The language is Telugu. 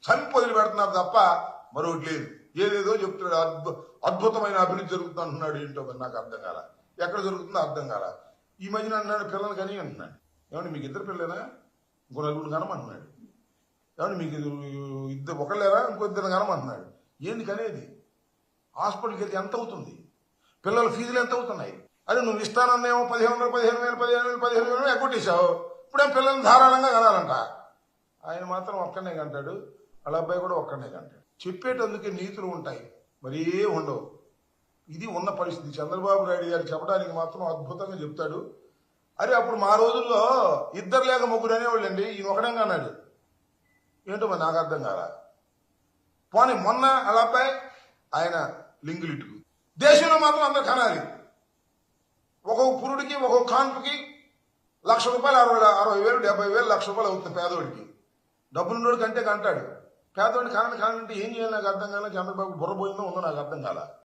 చంపి వదిలిపెడుతున్నారు తప్ప మరొకటి లేదు. ఏదేదో చెప్తున్నాడు, అద్భుతమైన అభివృద్ధి జరుగుతుంది అంటున్నాడు. ఏంటో మరి నాకు అర్థం కాల. ఎక్కడ జరుగుతుందో అర్థం కాల. ఈ మధ్యన అన్నాడు పిల్లలు కానీ అంటున్నాడు. ఏమంటే మీకు ఇద్దరు పిల్లలేనా, ఇంకో నలుగురు కనమంటున్నాడు. ఏమంటే మీకు ఇద్దరు ఒకళ్ళేరా, ఇంకో ఇద్దరు కనమంటున్నాడు. ఏంది కనేది? హాస్పిటల్కి వెళ్తే ఎంత అవుతుంది? పిల్లల ఫీజులు ఎంత అవుతున్నాయి? అదే నువ్వు ఇస్తానన్నేమో 15,000 ఎగ్గొట్టేశావు. ఇప్పుడేం పిల్లల్ని ధారాళంగా కనాలంట. ఆయన మాత్రం ఒక్కనే కంటాడు, వాళ్ళ అబ్బాయి కూడా ఒక్కనే కంటాడు. చెప్పేటందుకే నీతులు ఉంటాయి, మరీ ఉండవు. ఇది ఉన్న పరిస్థితి. చంద్రబాబు నాయుడు గారు చెప్పడానికి మాత్రం అద్భుతంగా చెప్తాడు. అరే అప్పుడు మా రోజుల్లో ఇద్దరు లేక ముగ్గురు అనేవాళ్ళండి, ఈయన ఒకడంగా అన్నాడు. ఏంటో మరి నాకు అర్థం కాల. పోనీ మొన్న వాళ్ళ అబ్బాయి ఆయన లింగులిట్టుకు. దేశంలో మాత్రం అందరు కనాలి. ఒక్కొక్క పురుడికి ఒక్కొక్క కాన్పుకి ₹1,00,000, 60,000, 70,000, ₹1,00,000 అవుతుంది పేదోడికి. డబ్బులున్నోడు కంటే కంటాడు. పేదోడిని కానంటే ఏం చేయాలి నాకు అర్థం కాల. చంద్రబాబు బుర్ర పోయిందో ఉందో నాకు అర్థం కాల.